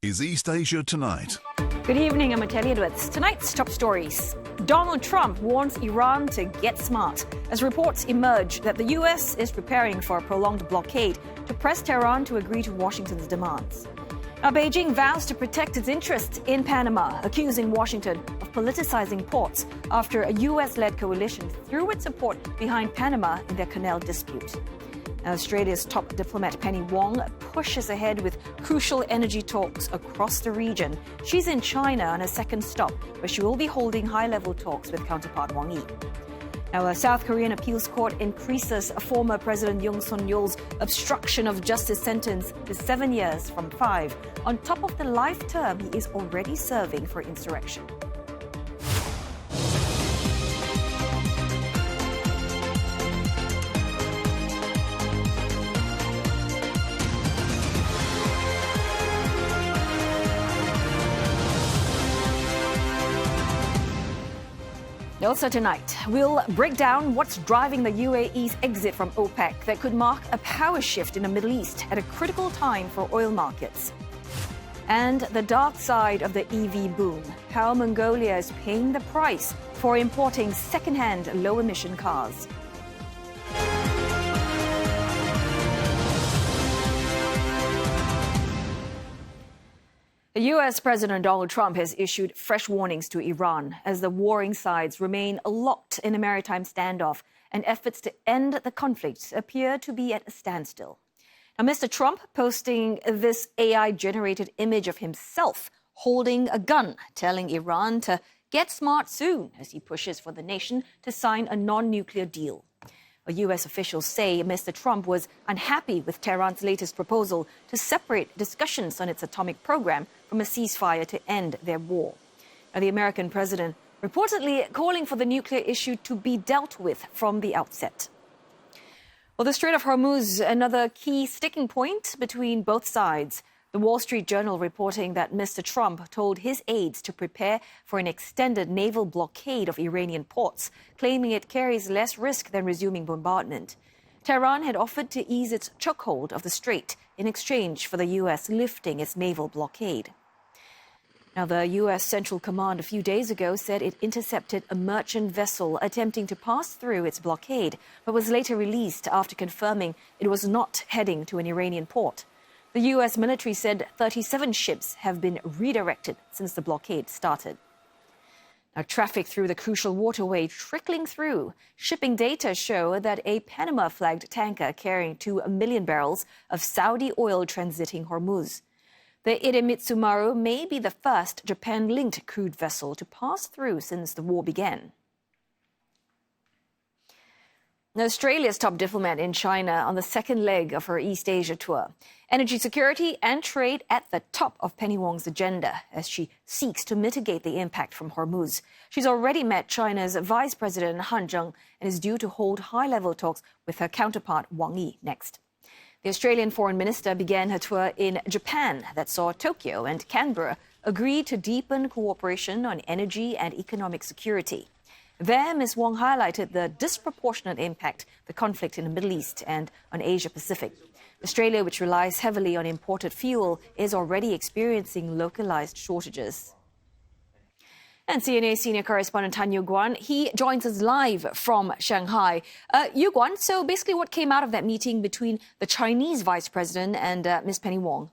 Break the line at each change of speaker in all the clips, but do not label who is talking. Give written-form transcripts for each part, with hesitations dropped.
is East Asia Tonight.
Good evening, I'm Natalie Edwards. Tonight's top stories. Donald Trump warns Iran to get smart as reports emerge that the U.S. is preparing for a prolonged blockade to press Tehran to agree to Washington's demands. Now, Beijing vows to protect its interests in Panama, accusing Washington of politicizing ports after a U.S.-led coalition threw its support behind Panama in their canal dispute. Now, Australia's top diplomat Penny Wong pushes ahead with crucial energy talks across the region. She's in China on a second stop, where she will be holding high-level talks with counterpart Wang Yi. Now, a South Korean appeals court increases former President Yoon obstruction of justice sentence to 7 years from 5, on top of the life term he is already serving for insurrection. Also tonight, we'll break down what's driving the UAE's exit from OPEC that could mark a power shift in the Middle East at a critical time for oil markets. And the dark side of the EV boom, how Mongolia is paying the price for importing second-hand low-emission cars. The U.S. President Donald Trump has issued fresh warnings to Iran as the warring sides remain locked in a maritime standoff, and efforts to end the conflict appear to be at a standstill. Now, Mr. Trump posting this AI-generated image of himself holding a gun, telling Iran to get smart soon as he pushes for the nation to sign a non-nuclear deal. U.S. officials say Mr. Trump was unhappy with Tehran's latest proposal to separate discussions on its atomic program from a ceasefire to end their war. Now, the American president reportedly calling for the nuclear issue to be dealt with from the outset. Well, the Strait of Hormuz, another key sticking point between both sides. The Wall Street Journal reporting that Mr. Trump told his aides to prepare for an extended naval blockade of Iranian ports, claiming it carries less risk than resuming bombardment. Tehran had offered to ease its chokehold of the strait in exchange for the U.S. lifting its naval blockade. Now, the U.S. Central Command a few days ago said it intercepted a merchant vessel attempting to pass through its blockade, but was later released after confirming it was not heading to an Iranian port. The U.S. military said 37 ships have been redirected since the blockade started. Now, traffic through the crucial waterway trickling through. Shipping data show that a Panama-flagged tanker carrying 2 million barrels of Saudi oil transiting Hormuz. The Idemitsu Maru may be the first Japan-linked crude vessel to pass through since the war began. Now, Australia's top diplomat in China on the second leg of her East Asia tour. Energy security and trade at the top of Penny Wong's agenda as she seeks to mitigate the impact from Hormuz. She's already met China's Vice President Han Zheng and is due to hold high-level talks with her counterpart Wang Yi next. The Australian foreign minister began her tour in Japan that saw Tokyo and Canberra agree to deepen cooperation on energy and economic security. There, Ms. Wong highlighted the disproportionate impact the conflict in the Middle East and on Asia-Pacific. Australia, which relies heavily on imported fuel, is already experiencing localized shortages. And CNA senior correspondent Tan Yu Guan, he joins us live from Shanghai. Yu Guan, so basically what came out of that meeting between the Chinese vice president and Ms. Penny Wong?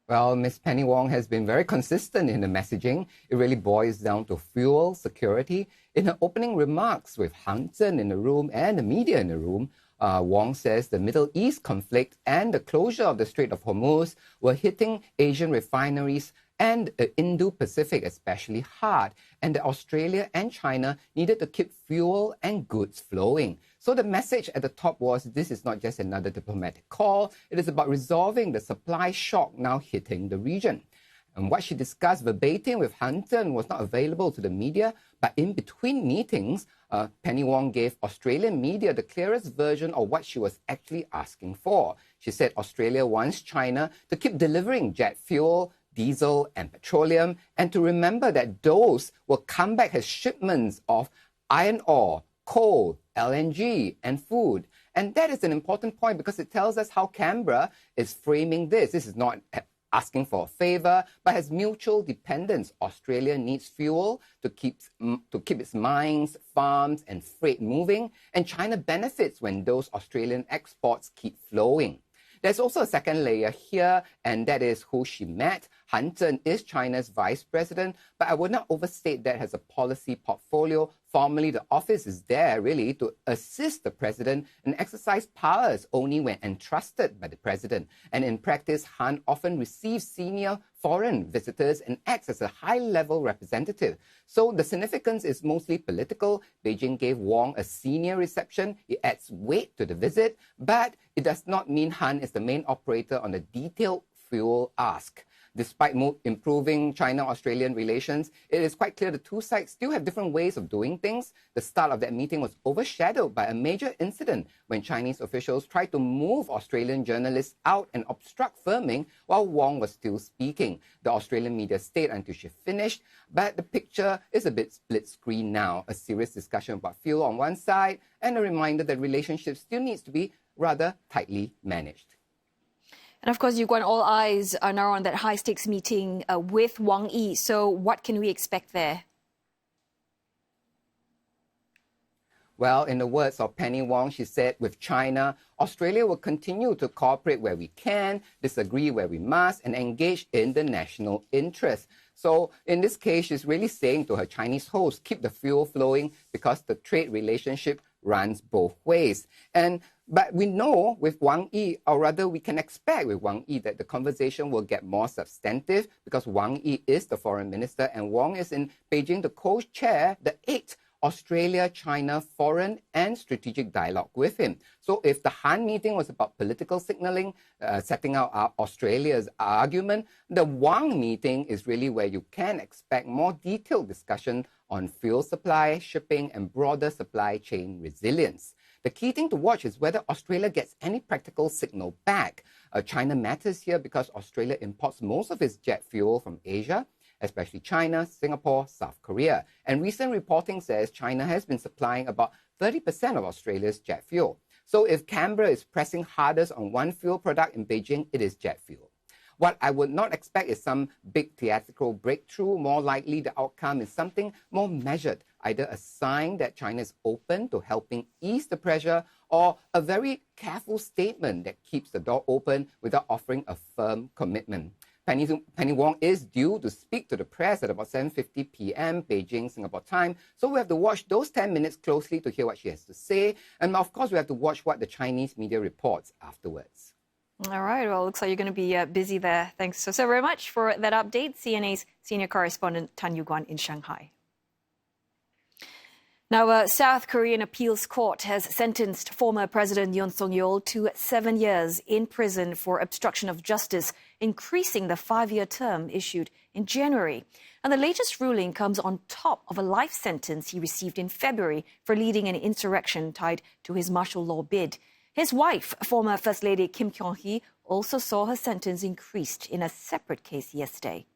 Well, Ms. Penny Wong has been very consistent in the messaging. It really boils down to fuel security. In her opening remarks with Han Zheng in the room and the media in the room, Wong says the Middle East conflict and the closure of the Strait of Hormuz were hitting Asian refineries and the Indo-Pacific especially hard, and that Australia and China needed to keep fuel and goods flowing. So the message at the top was this is not just another diplomatic call, it is about resolving the supply shock now hitting the region. And what she discussed verbatim with Han Zheng was not available to the media, but in between meetings, Penny Wong gave Australian media the clearest version of what she was actually asking for. She said Australia wants China to keep delivering jet fuel, diesel and petroleum, and to remember that those will come back as shipments of iron ore, coal, LNG and food. And that is an important point because it tells us how Canberra is framing this. This is not asking for a favor, but has mutual dependence. Australia needs fuel to keep its mines, farms, and freight moving, and China benefits when those Australian exports keep flowing. There's also a second layer here, and that is who she met. Han Zheng is China's vice president, but I would not overstate that as a policy portfolio. Formally, the office is there really to assist the president and exercise powers only when entrusted by the president. And in practice, Han often receives senior foreign visitors and acts as a high-level representative. So the significance is mostly political. Beijing gave Wong a senior reception. It adds weight to the visit, but it does not mean Han is the main operator on the detailed fuel ask. Despite improving China-Australian relations, it is quite clear the two sides still have different ways of doing things. The start of that meeting was overshadowed by a major incident when Chinese officials tried to move Australian journalists out and obstruct filming while Wong was still speaking. The Australian media stayed until she finished, but the picture is a bit split screen now. A serious discussion about fuel on one side and a reminder that relationships still needs to be rather tightly managed.
And of course, Yuan, all eyes are now on that high-stakes meeting with Wang Yi. So what can we expect there?
Well, in the words of Penny Wong, she said, with China, Australia will continue to cooperate where we can, disagree where we must, and engage in the national interest. So in this case, she's really saying to her Chinese host, keep the fuel flowing because the trade relationship runs both ways. But we know with Wang Yi, or rather we can expect with Wang Yi that the conversation will get more substantive because Wang Yi is the foreign minister and Wong is in Beijing to co-chair the 8th Australia-China Foreign and Strategic Dialogue with him. So if the Han meeting was about political signaling, setting out Australia's argument, the Wang meeting is really where you can expect more detailed discussion on fuel supply, shipping, and broader supply chain resilience. The key thing to watch is whether Australia gets any practical signal back. China matters here because Australia imports most of its jet fuel from Asia, especially China, Singapore, South Korea. And recent reporting says China has been supplying about 30% of Australia's jet fuel. So if Canberra is pressing hardest on one fuel product in Beijing, it is jet fuel. What I would not expect is some big theatrical breakthrough. More likely, the outcome is something more measured, either a sign that China is open to helping ease the pressure or a very careful statement that keeps the door open without offering a firm commitment. Penny Wong is due to speak to the press at about 7:50 p.m. Beijing, Singapore time. So we have to watch those 10 minutes closely to hear what she has to say. And of course, we have to watch what the Chinese media reports afterwards.
All right. Well, looks like you're going to be busy there. Thanks so very much for that update. CNA's senior correspondent Tan Yu-Guan in Shanghai. Now, a South Korean appeals court has sentenced former President Yoon to 7 years in prison for obstruction of justice, increasing the 5-year term issued in January. And the latest ruling comes on top of a life sentence he received in February for leading an insurrection tied to his martial law bid. His wife, former First Lady Kim Kyung-hee, also saw her sentence increased in a separate case yesterday.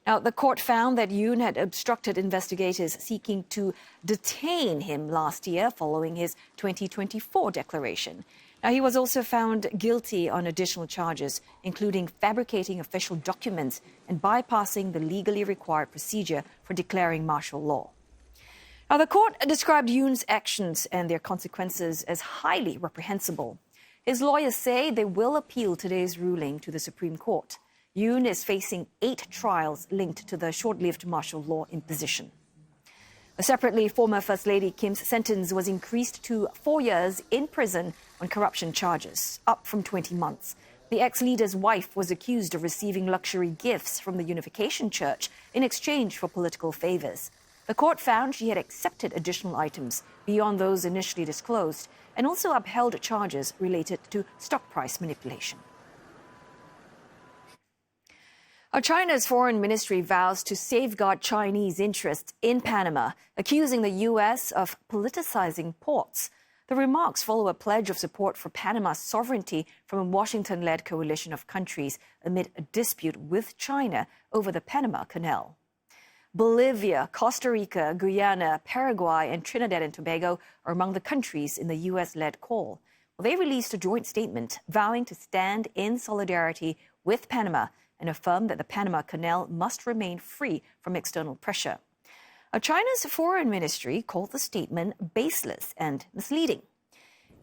Now, the court found that Yoon had obstructed investigators seeking to detain him last year following his 2024 declaration. Now, he was also found guilty on additional charges, including fabricating official documents and bypassing the legally required procedure for declaring martial law. Now, the court described Yoon's actions and their consequences as highly reprehensible. His lawyers say they will appeal today's ruling to the Supreme Court. Yoon is facing 8 trials linked to the short-lived martial law imposition. Separately, former First Lady Kim's sentence was increased to 4 years in prison on corruption charges, up from 20 months. The ex-leader's wife was accused of receiving luxury gifts from the Unification Church in exchange for political favors. The court found she had accepted additional items beyond those initially disclosed and also upheld charges related to stock price manipulation. China's foreign ministry vows to safeguard Chinese interests in Panama, accusing the U.S. of politicizing ports. The remarks follow a pledge of support for Panama's sovereignty from a Washington-led coalition of countries amid a dispute with China over the Panama Canal. Bolivia, Costa Rica, Guyana, Paraguay, and Trinidad and Tobago are among the countries in the U.S.-led call. Well, they released a joint statement vowing to stand in solidarity with Panama and affirm that the Panama Canal must remain free from external pressure. China's foreign ministry called the statement baseless and misleading.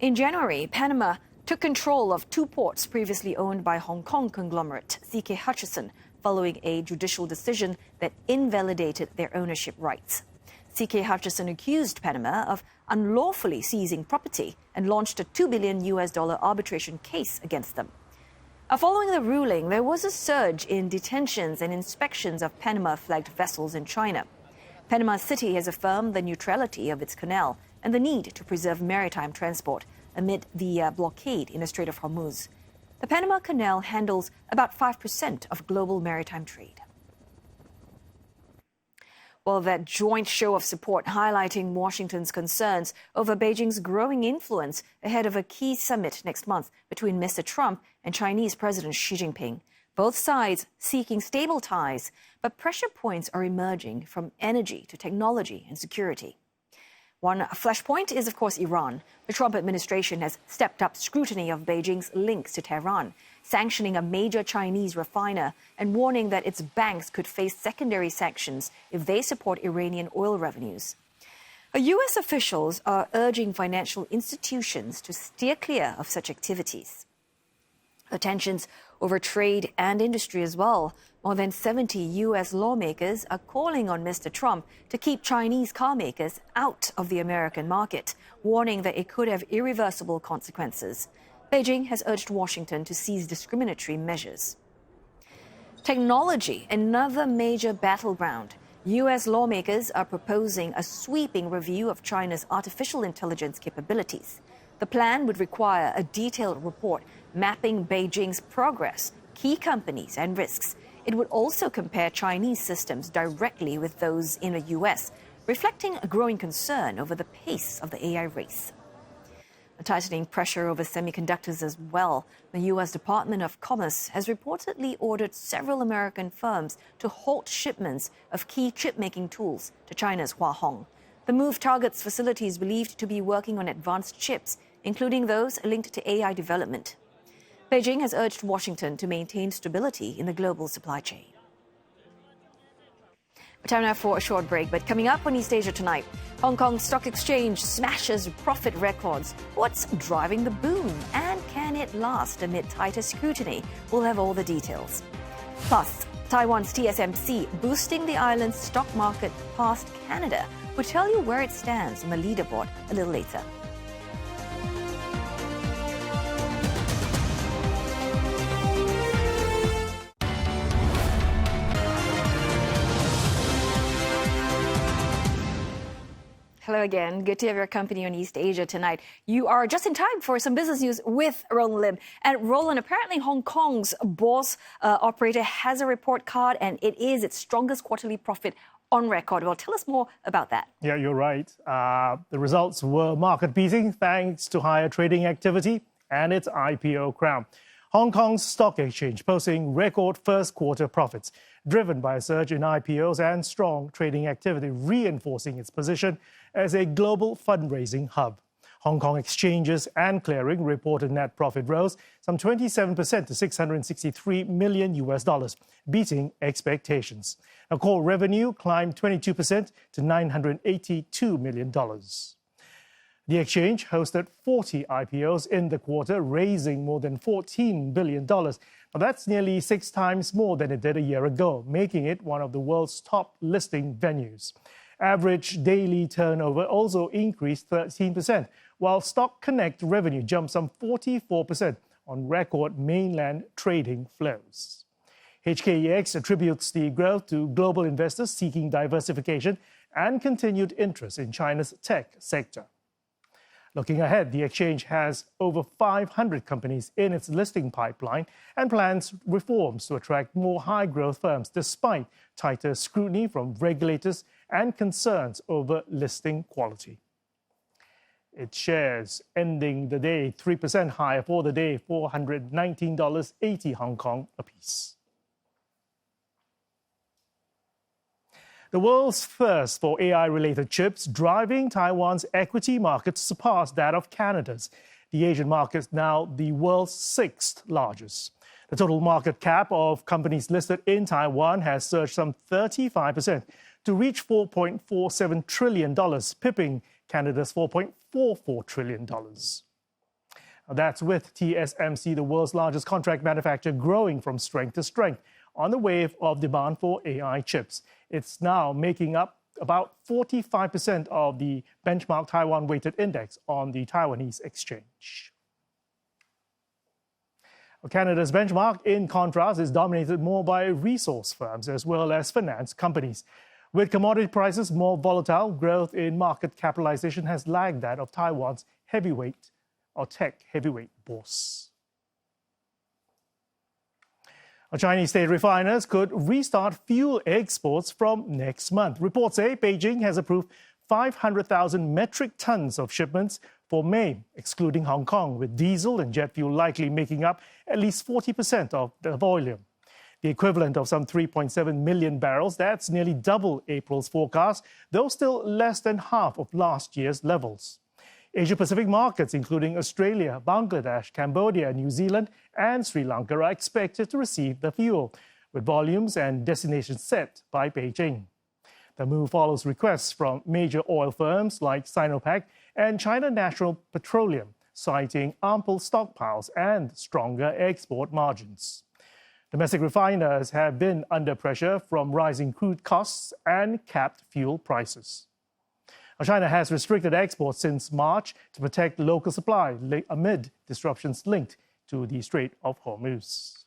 In January, Panama took control of two ports previously owned by Hong Kong conglomerate CK Hutchison following a judicial decision that invalidated their ownership rights. CK Hutchison accused Panama of unlawfully seizing property and launched a $2 billion arbitration case against them. Following the ruling, there was a surge in detentions and inspections of Panama-flagged vessels in China. Panama City has affirmed the neutrality of its canal and the need to preserve maritime transport amid the blockade in the Strait of Hormuz. The Panama Canal handles about 5% of global maritime trade. Well, that joint show of support highlighting Washington's concerns over Beijing's growing influence ahead of a key summit next month between Mr. Trump and Chinese President Xi Jinping. Both sides seeking stable ties, but pressure points are emerging from energy to technology and security. One flashpoint is, of course, Iran. The Trump administration has stepped up scrutiny of Beijing's links to Tehran, sanctioning a major Chinese refiner and warning that its banks could face secondary sanctions if they support Iranian oil revenues. U.S. officials are urging financial institutions to steer clear of such activities. Tensions over trade and industry as well. More than 70 U.S. lawmakers are calling on Mr. Trump to keep Chinese car makers out of the American market, warning that it could have irreversible consequences. Beijing has urged Washington to seize discriminatory measures. Technology, another major battleground. U.S. lawmakers are proposing a sweeping review of China's artificial intelligence capabilities. The plan would require a detailed report mapping Beijing's progress, key companies and risks. It would also compare Chinese systems directly with those in the U.S., reflecting a growing concern over the pace of the AI race. A tightening pressure over semiconductors as well. The U.S. Department of Commerce has reportedly ordered several American firms to halt shipments of key chip-making tools to China's Huahong. The move targets facilities believed to be working on advanced chips, including those linked to AI development. Beijing has urged Washington to maintain stability in the global supply chain. Time now for a short break, but coming up on East Asia tonight, Hong Kong Stock Exchange smashes profit records. What's driving the boom, and can it last amid tighter scrutiny? We'll have all the details. Plus, Taiwan's TSMC boosting the island's stock market past Canada. We'll tell you where it stands on the leaderboard a little later. Hello again. Good to have your company on East Asia tonight. You are just in time for some business news with Roland Lim. And Roland, apparently Hong Kong's bourse operator has a report card, and it is its strongest quarterly profit on record. Well, tell us more about that.
Yeah, you're right. The results were market-beating thanks to higher trading activity and its IPO crown. Hong Kong's stock exchange posting record first-quarter profits, driven by a surge in IPOs and strong trading activity, reinforcing its position as a global fundraising hub. Hong Kong exchanges and clearing reported net profit rose some 27% to $663 million, beating expectations. Now, core revenue climbed 22% to $982 million. The exchange hosted 40 IPOs in the quarter, raising more than $14 billion. Now, that's nearly 6 times more than it did a year ago, making it one of the world's top listing venues. Average daily turnover also increased 13%, while Stock Connect revenue jumped some 44% on record mainland trading flows. HKEX attributes the growth to global investors seeking diversification and continued interest in China's tech sector. Looking ahead, the exchange has over 500 companies in its listing pipeline and plans reforms to attract more high-growth firms despite tighter scrutiny from regulators and concerns over listing quality. Its shares ending the day 3% higher for the day, $419.80 Hong Kong apiece. The world's thirst for AI-related chips driving Taiwan's equity market surpassed that of Canada's. The Asian market is now the world's sixth largest. The total market cap of companies listed in Taiwan has surged some 35% to reach $4.47 trillion, pipping Canada's $4.44 trillion. That's with TSMC, the world's largest contract manufacturer, growing from strength to strength on the wave of demand for AI chips. It's now making up about 45% of the benchmark Taiwan weighted index on the Taiwanese exchange. Canada's benchmark, in contrast, is dominated more by resource firms as well as finance companies. With commodity prices more volatile, growth in market capitalization has lagged that of Taiwan's heavyweight or tech heavyweight bourse. Chinese state refiners could restart fuel exports from next month. Reports say Beijing has approved 500,000 metric tons of shipments for May, excluding Hong Kong, with diesel and jet fuel likely making up at least 40% of the volume. The equivalent of some 3.7 million barrels, that's nearly double April's forecast, though still less than half of last year's levels. Asia-Pacific markets, including Australia, Bangladesh, Cambodia, New Zealand and Sri Lanka, are expected to receive the fuel, with volumes and destinations set by Beijing. The move follows requests from major oil firms like Sinopec and China National Petroleum, citing ample stockpiles and stronger export margins. Domestic refiners have been under pressure from rising crude costs and capped fuel prices. China has restricted exports since March to protect local supply amid disruptions linked to the Strait of Hormuz.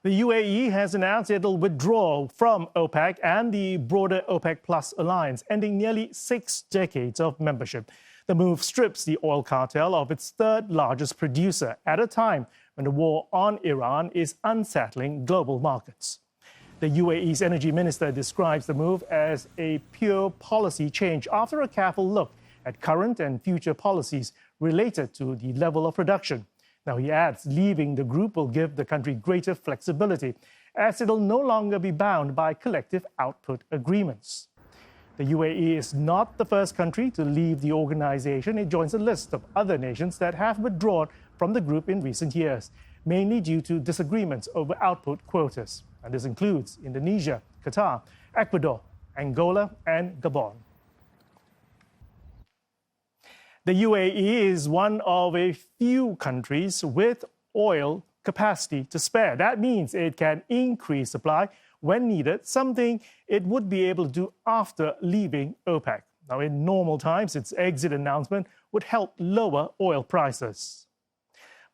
The UAE has announced it will withdraw from OPEC and the broader OPEC Plus alliance, ending nearly 6 decades of membership. The move strips the oil cartel of its third largest producer at a time when the war on Iran is unsettling global markets. The UAE's energy minister describes the move as a pure policy change after a careful look at current and future policies related to the level of production. Now, he adds, leaving the group will give the country greater flexibility, as it'll no longer be bound by collective output agreements. The UAE is not the first country to leave the organization. It joins a list of other nations that have withdrawn from the group in recent years, mainly due to disagreements over output quotas. And this includes Indonesia, Qatar, Ecuador, Angola, and Gabon. The UAE is one of a few countries with oil capacity to spare. That means it can increase supply when needed, something it would be able to do after leaving OPEC. Now, in normal times, its exit announcement would help lower oil prices.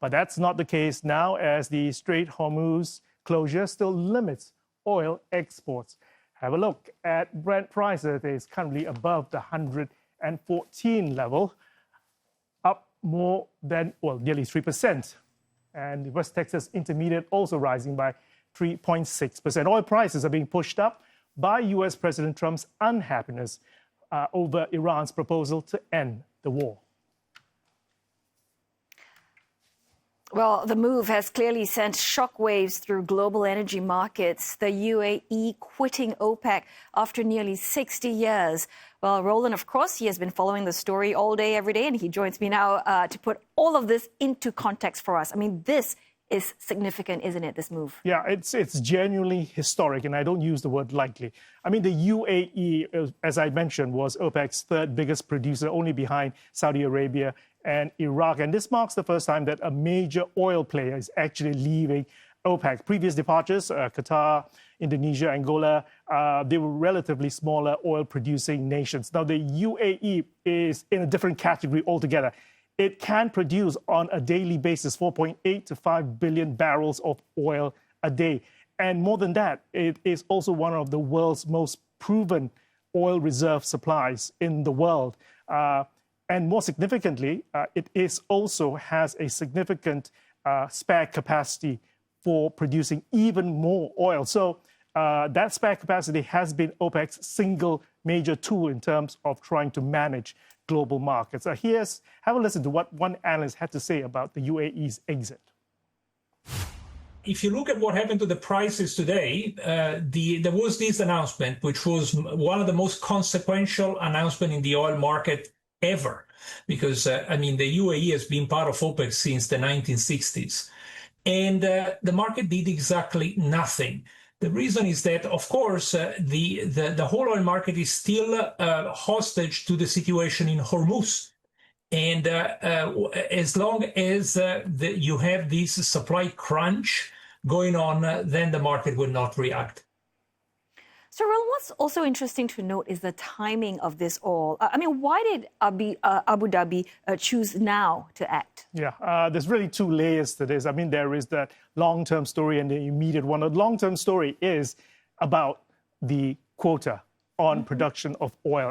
But that's not the case now, as the Strait Hormuz closure still limits oil exports. Have a look at Brent prices. It is currently above the 114 level, up more than, nearly 3%. And the West Texas Intermediate also rising by 3.6%. Oil prices are being pushed up by US President Trump's unhappiness over Iran's proposal to end the war.
Well, the move has clearly sent shockwaves through global energy markets, the UAE quitting OPEC after nearly 60 years. Well, Roland, of course, he has been following the story all day, every day, and he joins me now to put all of this into context for us. I mean, this is significant, isn't it, this move?
Yeah, it's genuinely historic, and I don't use the word lightly. I mean, the UAE, as I mentioned, was OPEC's third biggest producer, only behind Saudi Arabia and Iraq. And this marks the first time that a major oil player is actually leaving OPEC. Previous departures, Qatar, Indonesia, Angola, they were relatively smaller oil-producing nations. Now, the UAE is in a different category altogether. It can produce on a daily basis 4.8 to 5 billion barrels of oil a day. And more than that, it is also one of the world's most proven oil reserve supplies in the world. And more significantly, it is also has a significant spare capacity for producing even more oil. So that spare capacity has been OPEC's single major tool in terms of trying to manage global markets. Have a listen to what one analyst had to say about the UAE's exit.
If you look at what happened to the prices today, there was this announcement, which was one of the most consequential announcements in the oil market ever. because, the UAE has been part of OPEC since the 1960s. And the market did exactly nothing. The reason is that, of course, the whole oil market is still hostage to the situation in Hormuz. And as long as you have this supply crunch going on, then the market will not react.
Cyril, what's also interesting to note is the timing of this all. Why did Abu Dhabi choose now to act?
Yeah, there's really two layers to this. There is the long-term story and the immediate one. The long-term story is about the quota on production of oil.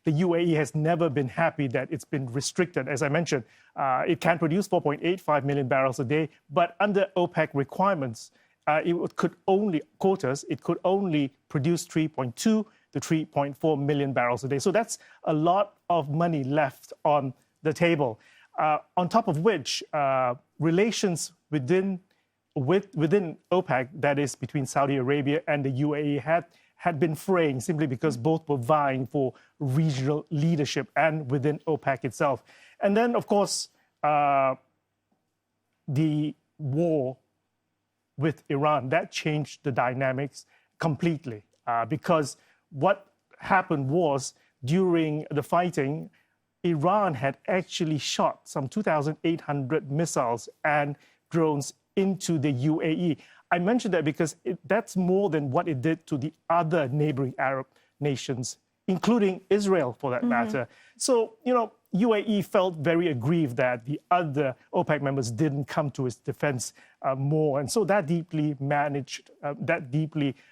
The UAE has never been happy that it's been restricted. As I mentioned, it can produce 4.85 million barrels a day, but under OPEC requirements, it could only produce 3.2 to 3.4 million barrels a day. So that's a lot of money left on the table. On top of which, relations within OPEC, that is between Saudi Arabia and the UAE, had been fraying simply because both were vying for regional leadership and within OPEC itself. And then, of course, the war with Iran, that changed the dynamics completely, because what happened was during the fighting, Iran had actually shot some 2,800 missiles and drones into the UAE. I mentioned that because that's more than what it did to the other neighboring Arab nations, including Israel, for that matter. So, UAE felt very aggrieved that the other OPEC members didn't come to its defense more. And so that deeply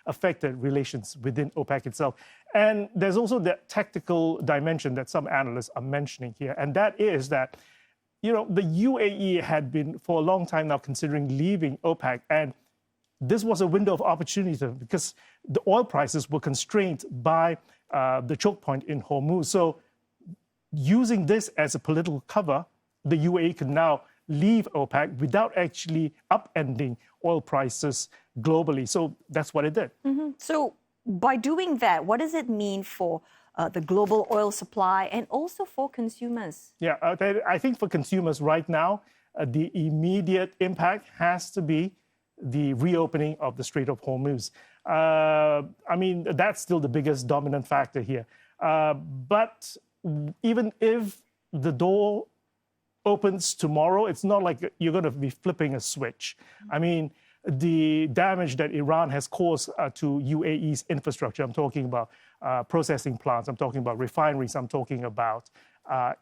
affected relations within OPEC itself. And there's also that tactical dimension that some analysts are mentioning here. And that is that, the UAE had been for a long time now considering leaving OPEC. And this was a window of opportunity because the oil prices were constrained by the choke point in Hormuz. So using this as a political cover, the UAE can now leave OPEC without actually upending oil prices globally. So that's what it did.
So by doing that, what does it mean for the global oil supply and also for consumers?
Yeah, I think for consumers right now, the immediate impact has to be the reopening of the Strait of Hormuz. That's still the biggest dominant factor here. But even if the door opens tomorrow, it's not like you're going to be flipping a switch. The damage that Iran has caused to UAE's infrastructure, I'm talking about processing plants, I'm talking about refineries, I'm talking about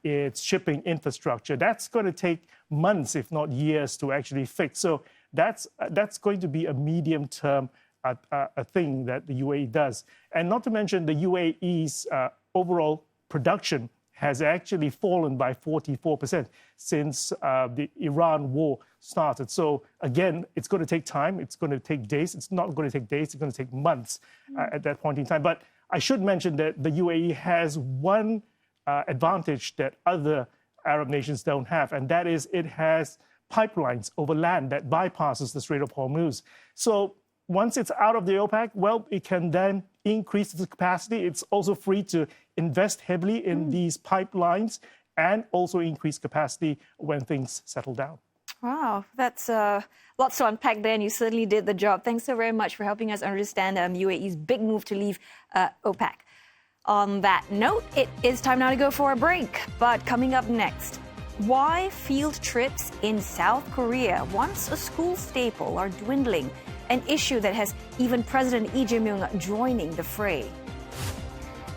its shipping infrastructure, that's going to take months, if not years, to actually fix. So that's going to be a medium-term a thing that the UAE does. And not to mention the UAE's overall production has actually fallen by 44% since the Iran war started. So again, it's going to take time. It's going to take days. It's not going to take days. It's going to take months at that point in time. But I should mention that the UAE has one advantage that other Arab nations don't have, and that is it has pipelines over land that bypasses the Strait of Hormuz. So once it's out of the OPEC, well, it can then increase its capacity. It's also free to invest heavily in these pipelines and also increase capacity when things settle down.
Wow, that's lots to unpack there, and you certainly did the job. Thanks so very much for helping us understand UAE's big move to leave OPEC. On that note, it is time now to go for a break. But coming up next, why field trips in South Korea, once a school staple, are dwindling, an issue that has even President Lee Jae-myung joining the fray.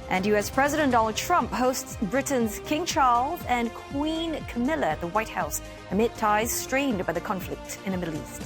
And U.S. President Donald Trump hosts Britain's King Charles and Queen Camilla at the White House amid ties strained by the conflict in the Middle East.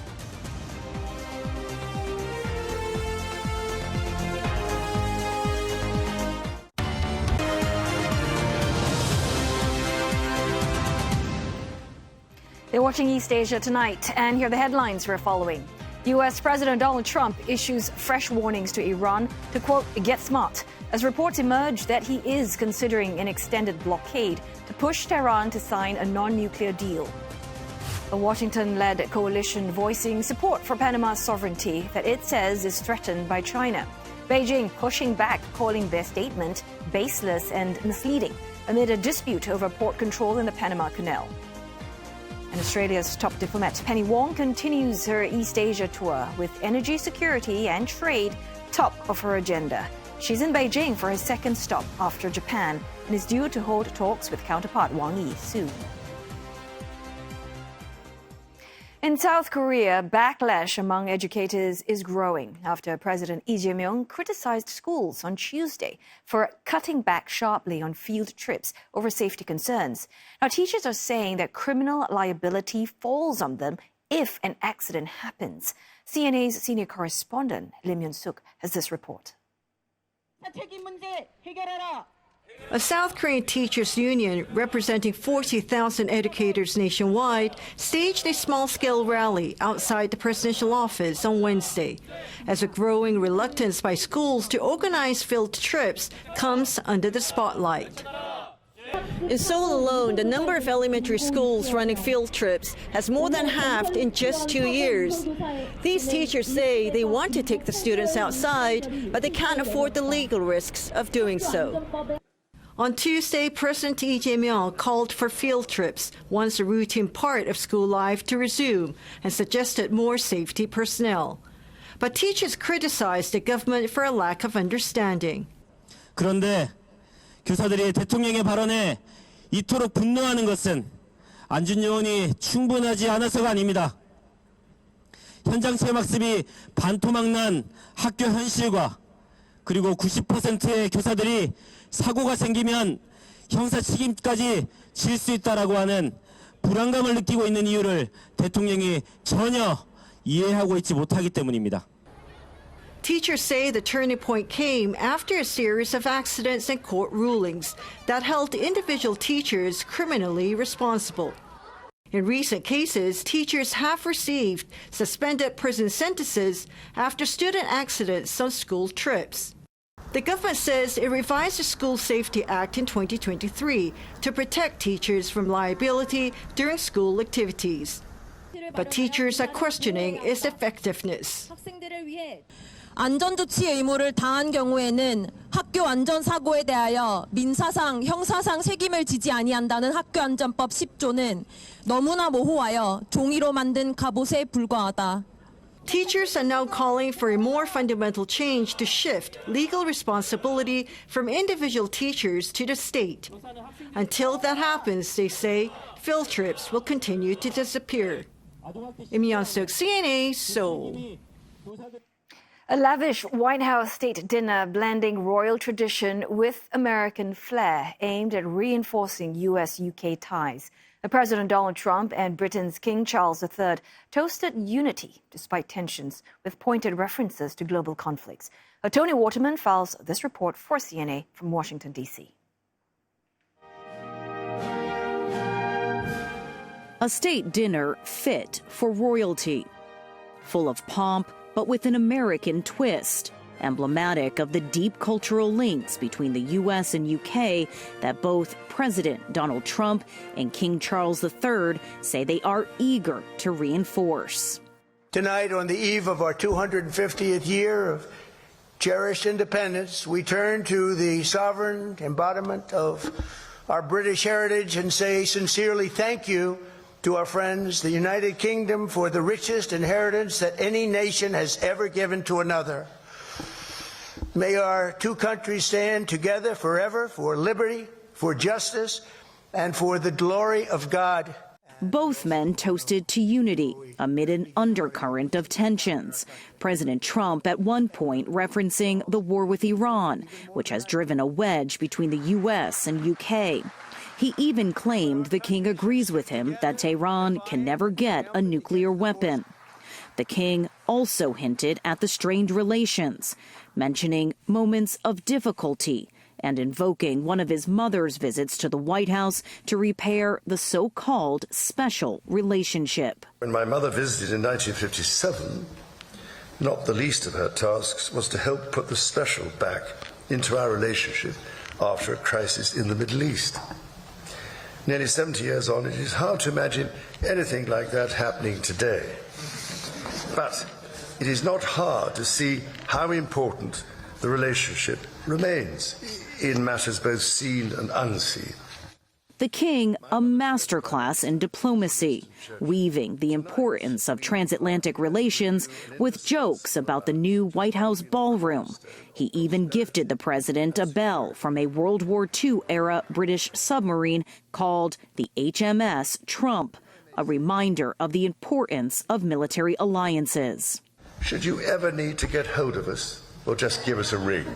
They're watching East Asia tonight, and here are the headlines we're following. U.S. President Donald Trump issues fresh warnings to Iran to, quote, get smart, as reports emerge that he is considering an extended blockade to push Tehran to sign a non-nuclear deal. A Washington-led coalition voicing support for Panama's sovereignty that it says is threatened by China. Beijing pushing back, calling their statement baseless and misleading. amid a dispute over port control in the Panama Canal. And Australia's top diplomat Penny Wong continues her East Asia tour with energy security and trade top of her agenda. She's in Beijing for her second stop after Japan and is due to hold talks with counterpart Wang Yi soon. In South Korea, backlash among educators is growing after President Lee Jae-myung criticized schools on Tuesday for cutting back sharply on field trips over safety concerns. Now, teachers are saying that criminal liability falls on them if an accident happens. CNA's senior correspondent Lim Yun-suk has this report.
A South Korean teachers' union representing 40,000 educators nationwide staged a small-scale rally outside the presidential office on Wednesday, as a growing reluctance by schools to organize field trips comes under the spotlight. In Seoul alone, the number of elementary schools running field trips has more than halved in just 2 years. These teachers say they want to take the students outside, but they can't afford the legal risks of doing so. On Tuesday, President Lee Jae-myung called for field trips, once a routine part of school life, to resume and suggested more safety personnel. But teachers criticized the government for a lack of understanding.
그런데 교사들이 대통령의 발언에 이토록 분노하는 것은 안준 요원이 충분하지 않아서가 아닙니다. 현장 체험학습이 반토막난 학교 현실과 그리고 90%의 교사들이 사고가 생기면 형사 책임까지 질 수 있다라고 하는 불안감을 느끼고 있는 이유를 대통령이 전혀 이해하고 있지 못하기 때문입니다.
Teachers say the turning point came after a series of accidents and court rulings that held individual teachers criminally responsible. In recent cases, teachers have received suspended prison sentences after student accidents on school trips. The government says it revised the School Safety Act in 2023 to protect teachers from liability during school activities. But teachers are questioning its effectiveness.
안전조치 의무를 다한 경우에는 학교 안전사고에 대하여 민사상, 형사상 책임을 지지 아니한다는 학교안전법 10조는 너무나 모호하여 종이로 만든 갑옷에 불과하다.
Teachers are now calling for a more fundamental change to shift legal responsibility from individual teachers to the state. Until that happens, they say, field trips will continue to disappear. Im Yeon-suk, CNA, Seoul.
A lavish White House state dinner blending royal tradition with American flair aimed at reinforcing U.S.-UK ties. President Donald Trump and Britain's King Charles III toasted unity despite tensions with pointed references to global conflicts. Tony Waterman files this report for CNA from Washington, D.C.
A state dinner fit for royalty, full of pomp, but with an American twist, emblematic of the deep cultural links between the U.S. and UK that both President Donald Trump and King Charles III say they are eager to reinforce.
Tonight, on the eve of our 250th year of cherished independence, we turn to the sovereign embodiment of our British heritage and say sincerely thank you to our friends, the United Kingdom, for the richest inheritance that any nation has ever given to another. May our two countries stand together forever for liberty, for justice, and for the glory of God.
Both men toasted to unity amid an undercurrent of tensions. President Trump at one point referencing the war with Iran, which has driven a wedge between the U.S. and UK. He even claimed the king agrees with him that Tehran can never get a nuclear weapon. The king also hinted at the strained relations, mentioning moments of difficulty and invoking one of his mother's visits to the White House to repair the so-called special relationship.
When my mother visited in 1957, not the least of her tasks was to help put the special back into our relationship after a crisis in the Middle East. Nearly 70 years on, it is hard to imagine anything like that happening today. But it is not hard to see how important the relationship remains in matters both seen and unseen.
The king, a masterclass in diplomacy, weaving the importance of transatlantic relations with jokes about the new White House ballroom. He even gifted the president a bell from a World War II-era British submarine called the HMS Trump, a reminder of the importance of military alliances.
Should you ever need to get hold of us, or just give us a ring?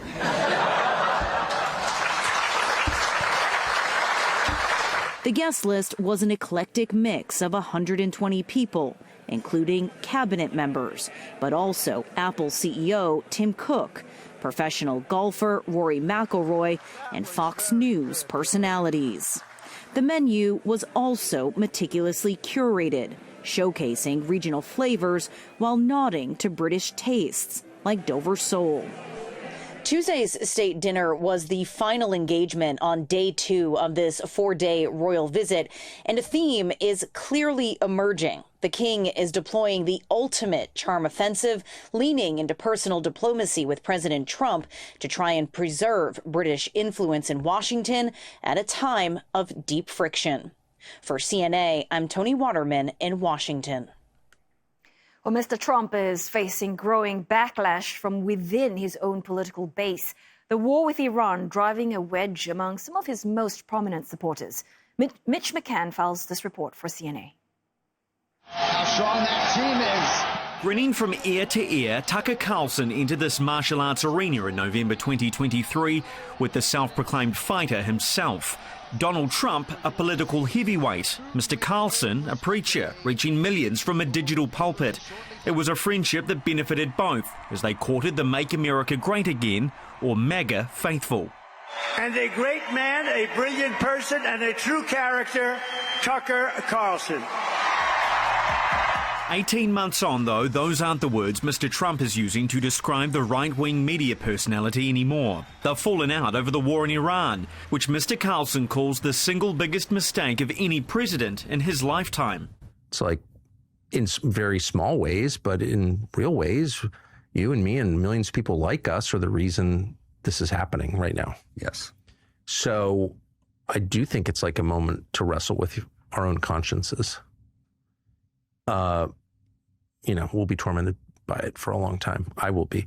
The guest list was an eclectic mix of 120 people, including cabinet members, but also Apple CEO Tim Cook, professional golfer Rory McIlroy, and Fox News personalities. The menu was also meticulously curated, showcasing regional flavors while nodding to British tastes, like Dover sole. Tuesday's state dinner was the final engagement on day 2 of this 4-day royal visit, and a theme is clearly emerging. The king is deploying the ultimate charm offensive, leaning into personal diplomacy with President Trump to try and preserve British influence in Washington at a time of deep friction. For CNA, I'm Tony Waterman in Washington.
Well, Mr. Trump is facing growing backlash from within his own political base. The war with Iran driving a wedge among some of his most prominent supporters. Mitch McCann files this report for CNA.
How strong that team is.
Grinning from ear to ear, Tucker Carlson entered this martial arts arena in November 2023 with the self-proclaimed fighter himself. Donald Trump, a political heavyweight. Mr. Carlson, a preacher, reaching millions from a digital pulpit. It was a friendship that benefited both as they courted the Make America Great Again, or MAGA, faithful.
And a great man, a brilliant person, and a true character, Tucker Carlson.
18 months on, though, those aren't the words Mr. Trump is using to describe the right-wing media personality anymore. They've fallen out over the war in Iran, which Mr. Carlson calls the single biggest mistake of any president in his lifetime.
It's like in very small ways, but in real ways, you and me and millions of people like us are the reason this is happening right now.
Yes.
So I do think it's like a moment to wrestle with our own consciences. We'll be tormented by it for a long time. I will be.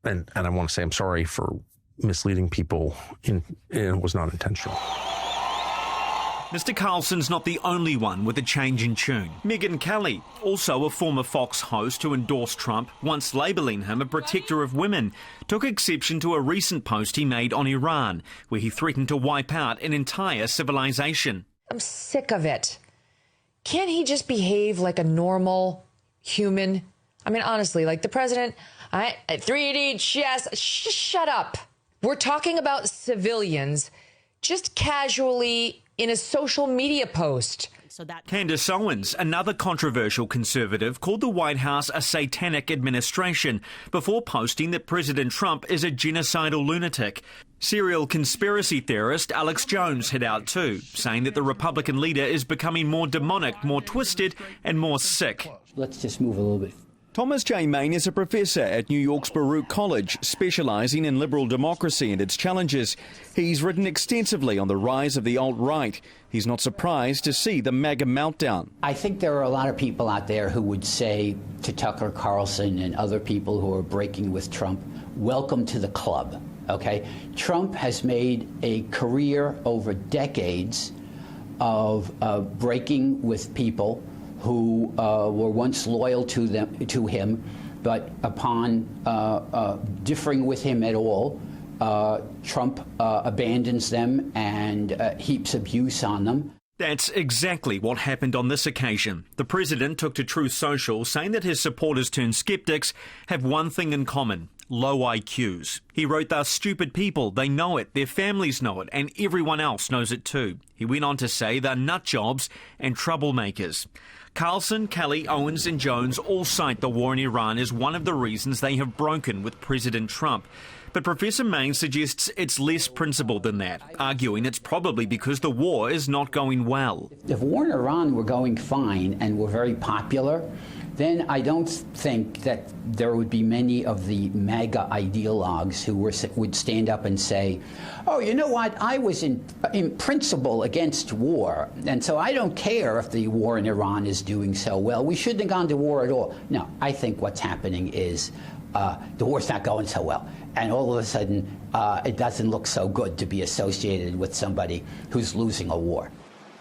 And I want to say I'm sorry for misleading people. It was not intentional.
Mr. Carlson's not the only one with a change in tune. Megyn Kelly, also a former Fox host who endorsed Trump, once labelling him a protector of women, took exception to a recent post he made on Iran, where he threatened to wipe out an entire civilization.
I'm sick of it. Can't he just behave like a normal human? I mean, honestly, like the president, 3D chess, shut up. We're talking about civilians just casually in a social media post.
Candace Owens, another controversial conservative, called the White House a satanic administration before posting that President Trump is a genocidal lunatic. Serial conspiracy theorist Alex Jones hit out too, saying that the Republican leader is becoming more demonic, more twisted and more sick.
Let's just move a little bit.
Thomas J. Main is a professor at New York's Baruch College, specialising in liberal democracy and its challenges. He's written extensively on the rise of the alt-right. He's not surprised to see the MAGA meltdown.
I think there are a lot of people out there who would say to Tucker Carlson and other people who are breaking with Trump, welcome to the club, okay? Trump has made a career over decades of breaking with people who were once loyal to him, but upon differing with him at all, Trump abandons them and heaps abuse on them.
That's exactly what happened on this occasion. The president took to Truth Social, saying that his supporters turned skeptics have one thing in common: low IQs. He wrote, "They're stupid people. They know it. Their families know it. And everyone else knows it too." He went on to say they're nut jobs and troublemakers. Carlson, Kelly, Owens and Jones all cite the war in Iran as one of the reasons they have broken with President Trump. But Professor Main suggests it's less principled than that, arguing it's probably because the war is not going well.
If war in Iran were going fine and were very popular, then I don't think that there would be many of the MAGA ideologues who would stand up and say, oh, you know what, I was in principle against war, and so I don't care if the war in Iran is doing so well. We shouldn't have gone to war at all. No, I think what's happening is the war's not going so well. And all of a sudden, it doesn't look so good to be associated with somebody who's losing a war.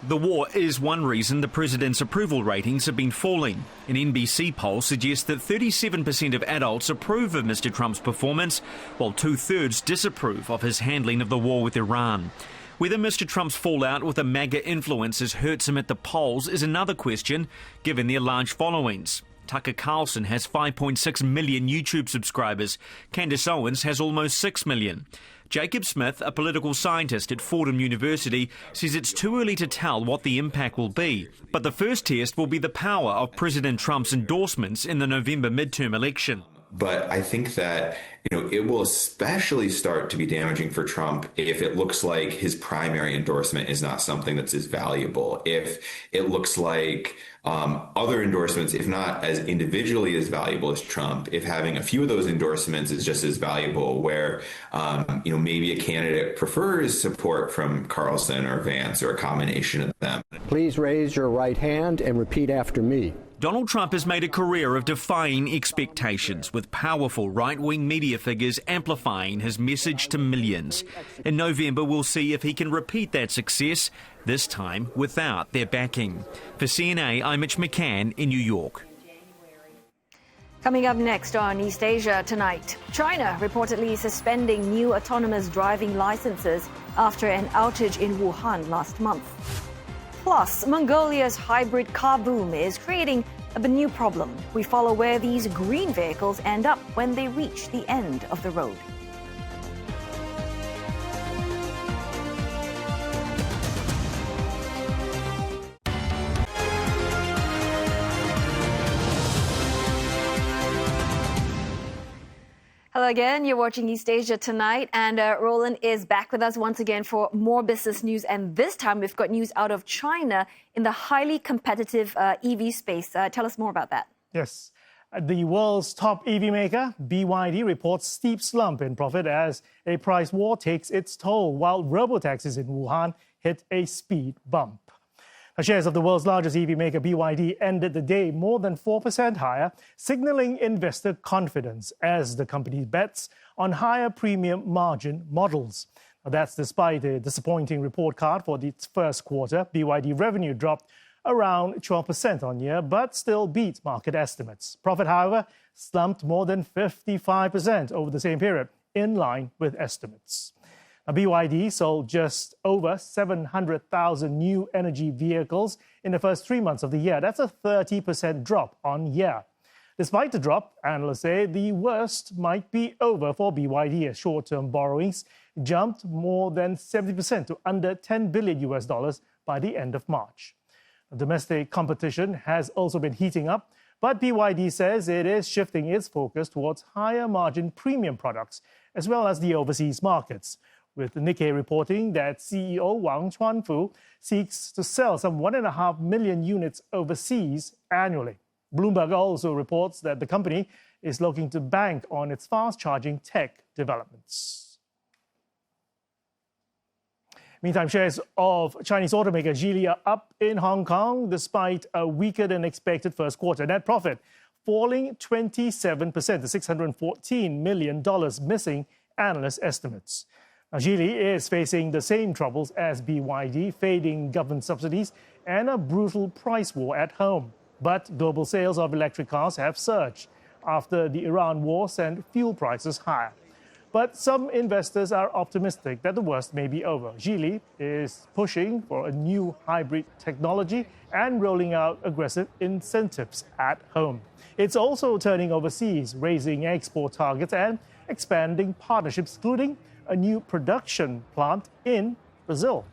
The war is one reason the president's approval ratings have been falling. An NBC poll suggests that 37% of adults approve of Mr. Trump's performance, while 2/3 disapprove of his handling of the war with Iran. Whether Mr. Trump's fallout with the MAGA influencers hurts him at the polls is another question, given their large followings. Tucker Carlson has 5.6 million YouTube subscribers. Candace Owens has almost 6 million. Jacob Smith, a political scientist at Fordham University, says it's too early to tell what the impact will be. But the first test will be the power of President Trump's endorsements in the November midterm election.
But I think that, it will especially start to be damaging for Trump if it looks like his primary endorsement is not something that's as valuable. If it looks like other endorsements, if not as individually as valuable as Trump, if having a few of those endorsements is just as valuable, where, maybe a candidate prefers support from Carlson or Vance or a combination of them.
Please raise your right hand and repeat after me.
Donald Trump has made a career of defying expectations, with powerful right-wing media figures amplifying his message to millions. In November, we'll see if he can repeat that success, this time without their backing. For CNA, I'm Mitch McCann in New York.
Coming up next on East Asia tonight, China reportedly suspending new autonomous driving licenses after an outage in Wuhan last month. Plus, Mongolia's hybrid car boom is creating a new problem. We follow where these green vehicles end up when they reach the end of the road. Hello again, you're watching East Asia tonight, and Roland is back with us once again for more business news, and this time we've got news out of China in the highly competitive EV space. Tell us more about that.
Yes. The world's top EV maker, BYD, reports steep slump in profit as a price war takes its toll, while robotaxis in Wuhan hit a speed bump. Now, shares of the world's largest EV maker, BYD, ended the day more than 4% higher, signaling investor confidence as the company bets on higher premium margin models. Now, that's despite a disappointing report card for its first quarter. BYD revenue dropped around 12% on year, but still beat market estimates. Profit, however, slumped more than 55% over the same period, in line with estimates. Now, BYD sold just over 700,000 new energy vehicles in the first 3 months of the year. That's a 30% drop on year. Despite the drop, analysts say the worst might be over for BYD as short-term borrowings jumped more than 70% to under $10 billion by the end of March. Domestic competition has also been heating up, but BYD says it is shifting its focus towards higher margin premium products as well as the overseas markets, with the Nikkei reporting that CEO Wang Chuanfu seeks to sell some 1.5 million units overseas annually. Bloomberg also reports that the company is looking to bank on its fast-charging tech developments. Meantime, shares of Chinese automaker Geely are up in Hong Kong despite a weaker-than-expected first quarter. Net profit falling 27% to $614 million, missing analyst estimates. Now, Geely is facing the same troubles as BYD, fading government subsidies and a brutal price war at home. But global sales of electric cars have surged after the Iran war sent fuel prices higher. But some investors are optimistic that the worst may be over. Geely is pushing for a new hybrid technology and rolling out aggressive incentives at home. It's also turning overseas, raising export targets and expanding partnerships, including a new production plant in Brazil.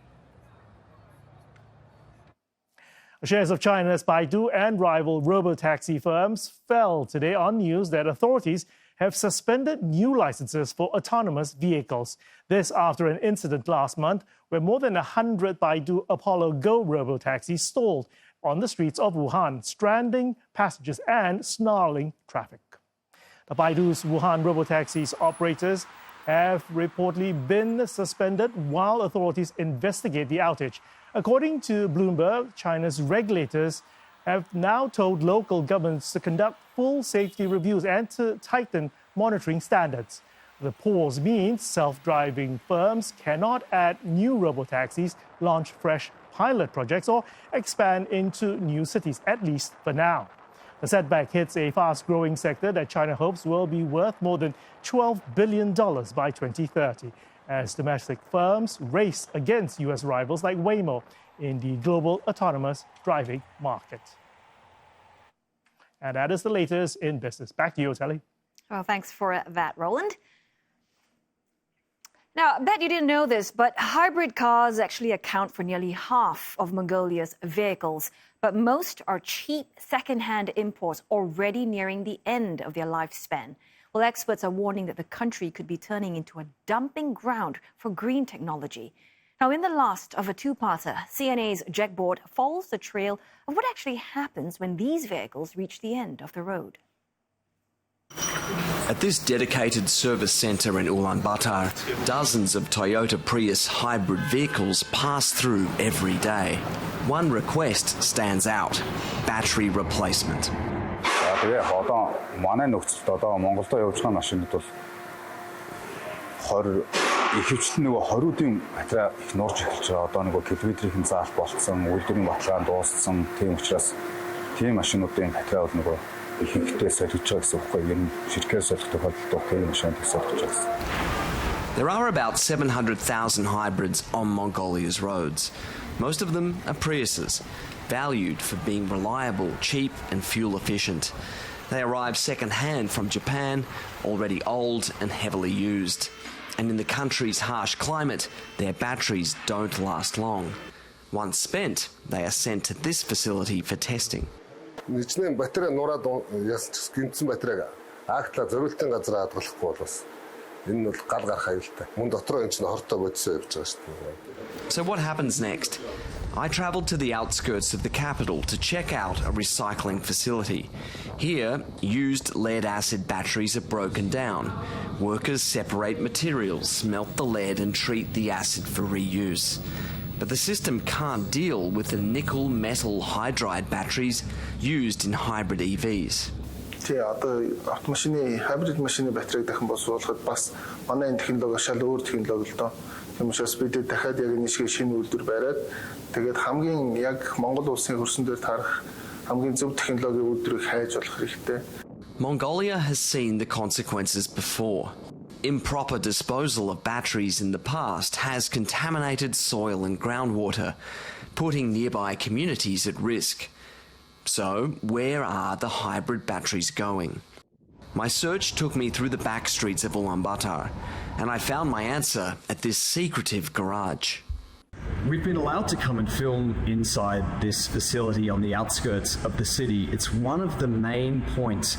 Shares of China's Baidu and rival robotaxi firms fell today on news that authorities have suspended new licenses for autonomous vehicles. This after an incident last month where more than 100 Baidu Apollo Go robotaxis stalled on the streets of Wuhan, stranding passengers and snarling traffic. The Baidu's Wuhan robotaxis operators have reportedly been suspended while authorities investigate the outage. According to Bloomberg, China's regulators have now told local governments to conduct full safety reviews and to tighten monitoring standards. The pause means self-driving firms cannot add new robotaxis, launch fresh pilot projects, or expand into new cities, at least for now. The setback hits a fast-growing sector that China hopes will be worth more than $12 billion by 2030, as domestic firms race against U.S. rivals like Waymo in the global autonomous driving market. And that is the latest in business. Back to you, Telly.
Well, thanks for that, Roland. Now, I bet you didn't know this, but hybrid cars actually account for nearly half of Mongolia's vehicles. But most are cheap second-hand imports already nearing the end of their lifespan. Well, experts are warning that the country could be turning into a dumping ground for green technology. Now, in the last of a two-parter, CNA's Jack Board follows the trail of what actually happens when these vehicles reach the end of the road.
At this dedicated service centre in Ulaanbaatar, dozens of Toyota Prius hybrid vehicles pass through every day. One request stands out: battery replacement.
Манай нөхцөлд одоо Монголдо явж байгаа машинууд бол ихэвчлэн нөгөө хоруудын материал их нуурж эхэлж байгаа. Одоо нөгөө километрийн заалт болцсон, үйлдвэрийн баталгаа дууссан. Тийм учраас тийм машинуудын материал нөгөө ихэнхдээ солих гэсэн үг юм. Ширкээс солих тохиолдолд тийм машинууд солих гэсэн.
There are about 700,000 hybrids on Mongolia's roads. Most of them are Priuses, valued for being reliable, cheap and fuel efficient. They arrive second-hand from Japan, already old and heavily used. And in the country's harsh climate, their batteries don't last long. Once spent, they are sent to this facility for testing.
Нийцнээ батарей нураад ясч гинцэн батарейг агтла зориултын газар хадгалахгүй болоос. Энэ бол гал гарах аюултай. Мөн дотроо энэ чинь хортой бодисоо явж байгаа шүү дээ.
So what happens next? I travelled to the outskirts of the capital to check out a recycling facility. Here, used lead-acid batteries are broken down. Workers separate materials, melt the lead and treat the acid for reuse. But the system can't deal with the nickel-metal hydride batteries used in hybrid EVs.
Тий одоо автомашины hybrid машины батарейг дахин босруулахад бас манай энэ технологи шал өөр технологи л доо. Тийм учраас бид дахиад яг энэ шиг шинэ үйлдвэр бариад тэгээд хамгийн яг Монгол улсын хөрсөн дээр таарах хамгийн зөв технологийн үйлдвэрийг хайж болох хэрэгтэй.
Mongolia has seen the consequences before. Improper disposal of batteries in the past has contaminated soil and groundwater, putting nearby communities at risk. So, where are the hybrid batteries going? My search took me through the back streets of Ulaanbaatar, and I found my answer at this secretive garage.
We've been allowed to come and film inside this facility on the outskirts of the city. It's one of the main points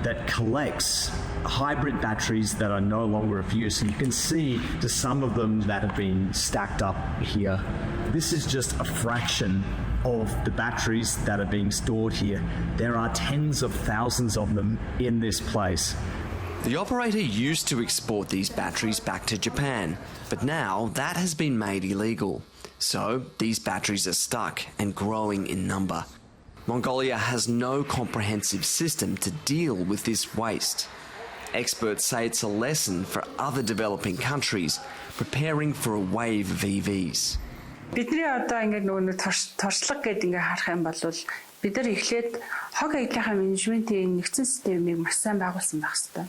that collects hybrid batteries that are no longer of use. And you can see just some of them that have been stacked up here. This is just a fraction of the batteries that are being stored here. There are tens of thousands of them in this place.
The operator used to export these batteries back to Japan, but now that has been made illegal. So these batteries are stuck and growing in number. Mongolia has no comprehensive system to deal with this waste. Experts say it's a lesson for other developing countries preparing for a wave of EVs.
Бидний одоо ингээд нөгөө туршлага гэдэг ингээд харах юм бол бид нар эхлээд хог аяллахын менежментийн нэгдсэн системийг маш сайн байгуулсан байх хэрэгтэй.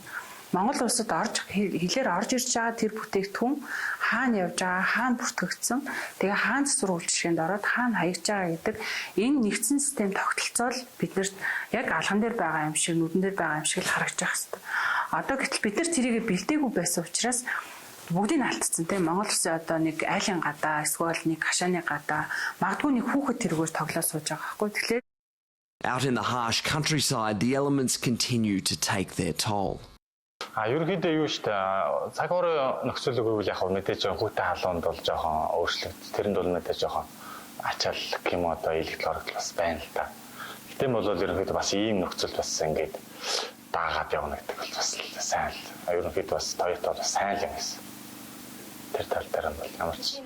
Монгол улсад хэлээр орж ирж байгаа тэр бүтээгдэхүүн хаана явж байгаа, хаана бүртгэгдсэн, тэгээ хаана цэцэр үйлчлэгэнд ороод хаана хаягдж байгаа гэдэг энэ нэгдсэн систем тогтолцоол биднэрт яг алган дээр байгаа юм шиг, нүдэн дээр байгаа юм шиг л харагдаж байх хэрэгтэй. Одоо гэтэл бид нар тэрийг бэлдээгүй байсан учраас бүгдийг алдсан тийм Монгол улсын одоо нэг айлын гадаа эсвэл нэг хашааны гадаа магадгүй нэг хүүхэд тэргээр тоглоо сууж байгаа байхгүй. Тэгэхээр
Out in the harsh countryside, the elements continue to take their toll.
Ерөнхийдөө юу штэ цаг уурын нөхцөлөг үйл яг мэдээж хүүтэй халуунд бол жоохон өөрчлөгд. Тэрэнд бол мэдээж жоохон
ачааллах юм одоо илэгдэл орогдол бас байна л да. Гэтэл бол ерөнхийдөө бас ийм нөхцөл бас ингээд даагаад явна гэдэг бол бас сайн л. Ерөнхийдөө бас Toyota бас сайн л юм гэсэн. Тэр тал дээр нь бол ямар ч.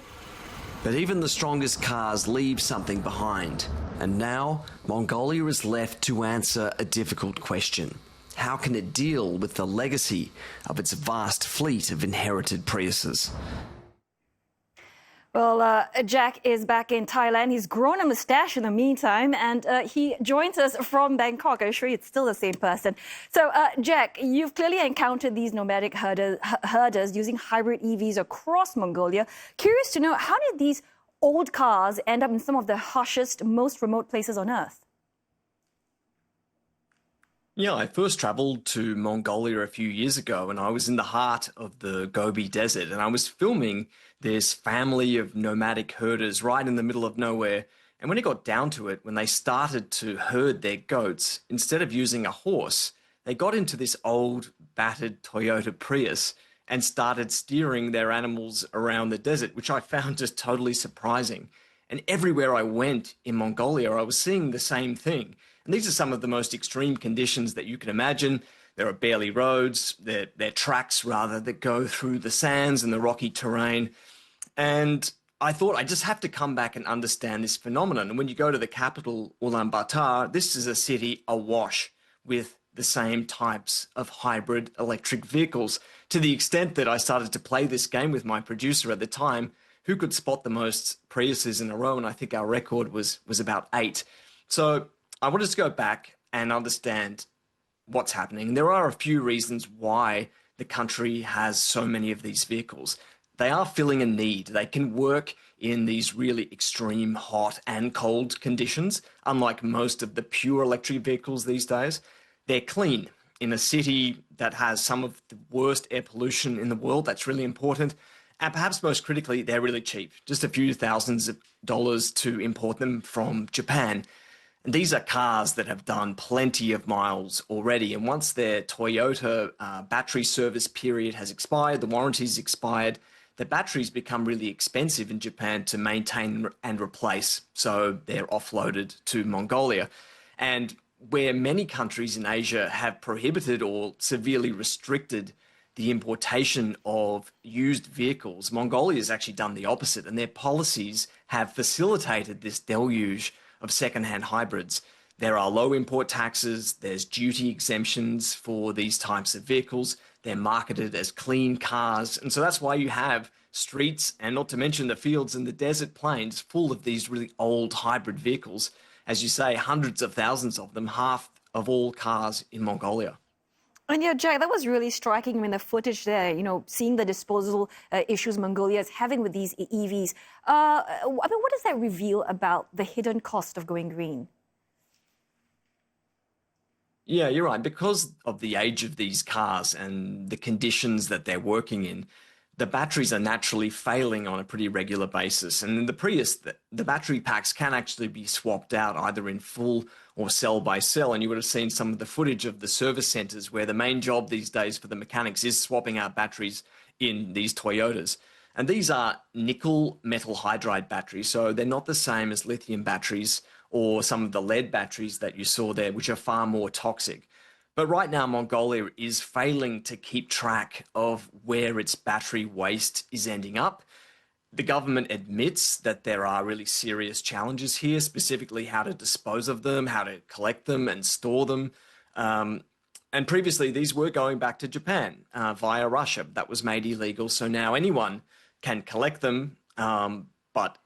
But even the strongest cars leave something behind. And now, Mongolia is left to answer a difficult question. How can it deal with the legacy of its vast fleet of inherited Priuses?
Well, Jack is back in Thailand. He's grown a mustache in the meantime, and he joins us from Bangkok. I'm sure it's still the same person. So, Jack, you've clearly encountered these nomadic herders using hybrid EVs across Mongolia. Curious to know, how did these old cars end up in some of the harshest, most remote places on Earth?
Yeah, I first travelled to Mongolia a few years ago, and I was in the heart of the Gobi Desert, and I was filming this family of nomadic herders right in the middle of nowhere. And when it got down to it, when they started to herd their goats, instead of using a horse, they got into this old, battered Toyota Prius and started steering their animals around the desert, which I found just totally surprising. And everywhere I went in Mongolia, I was seeing the same thing. And these are some of the most extreme conditions that you can imagine. There are barely roads, they're tracks rather, that go through the sands and the rocky terrain. And I thought I just have to come back and understand this phenomenon. And when you go to the capital, Ulaanbaatar, this is a city awash with the same types of hybrid electric vehicles, to the extent that I started to play this game with my producer at the time, who could spot the most Priuses in a row, and I think our record was about 8. So I wanted to go back and understand what's happening. There are a few reasons why the country has so many of these vehicles. They are filling a need. They can work in these really extreme hot and cold conditions, unlike most of the pure electric vehicles these days. They're clean. In a city that has some of the worst air pollution in the world, that's really important. And perhaps most critically, they're really cheap. Just a few thousands of dollars to import them from Japan. And these are cars that have done plenty of miles already. And once their Toyota battery service period has expired, the warranty's expired, the batteries become really expensive in Japan to maintain and replace. So they're offloaded to Mongolia. And where many countries in Asia have prohibited or severely restricted the importation of used vehicles, Mongolia has actually done the opposite. And their policies have facilitated this deluge of second-hand hybrids. There are low import taxes, there's duty exemptions for these types of vehicles, they're marketed as clean cars, and so that's why you have streets, and not to mention the fields and the desert plains, full of these really old hybrid vehicles. As you say, hundreds of thousands of them, half of all cars in Mongolia.
And yeah, Jack, that was really striking in the footage there, seeing the disposal issues Mongolia is having with these EVs. What does that reveal about the hidden cost of going green?
Yeah, you're right. Because of the age of these cars and the conditions that they're working in, the batteries are naturally failing on a pretty regular basis. And in the Prius, the battery packs can actually be swapped out either in full or cell by cell. And you would have seen some of the footage of the service centers where the main job these days for the mechanics is swapping out batteries in these Toyotas. And these are nickel metal hydride batteries, so they're not the same as lithium batteries or some of the lead batteries that you saw there, which are far more toxic. But right now, Mongolia is failing to keep track of where its battery waste is ending up. The government admits that there are really serious challenges here, specifically how to dispose of them, how to collect them and store them. And previously, these were going back to Japan via Russia. That was made illegal. So now anyone can collect them, but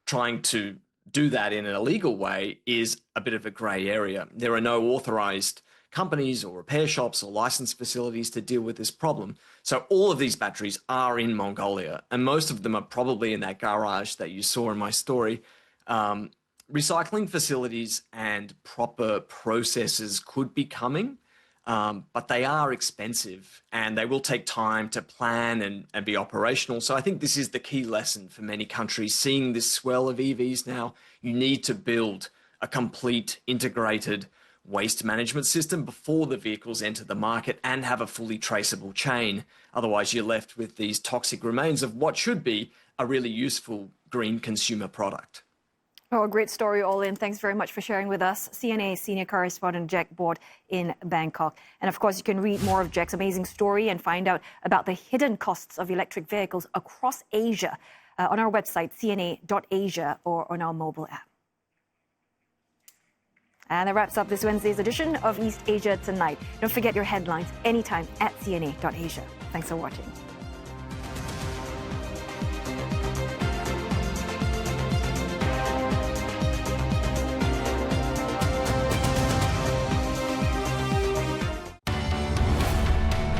trying to do that in an illegal way is a bit of a grey area. There are no authorised companies or repair shops or licensed facilities to deal with this problem. So all of these batteries are in Mongolia, and most of them are probably in that garage that you saw in my story. Recycling facilities and proper processes could be coming, but they are expensive and they will take time to plan and be operational. So I think this is the key lesson for many countries. Seeing this swell of EVs now, you need to build a complete integrated waste management system before the vehicles enter the market and have a fully traceable chain. Otherwise, you're left with these toxic remains of what should be a really useful green consumer product.
Oh, a great story, all in. Thanks very much for sharing with us. CNA senior correspondent Jack Board in Bangkok. And of course, you can read more of Jack's amazing story and find out about the hidden costs of electric vehicles across Asia on our website, cna.asia, or on our mobile app. And that wraps up this Wednesday's edition of East Asia Tonight. Don't forget your headlines anytime at cna.asia. Thanks for watching.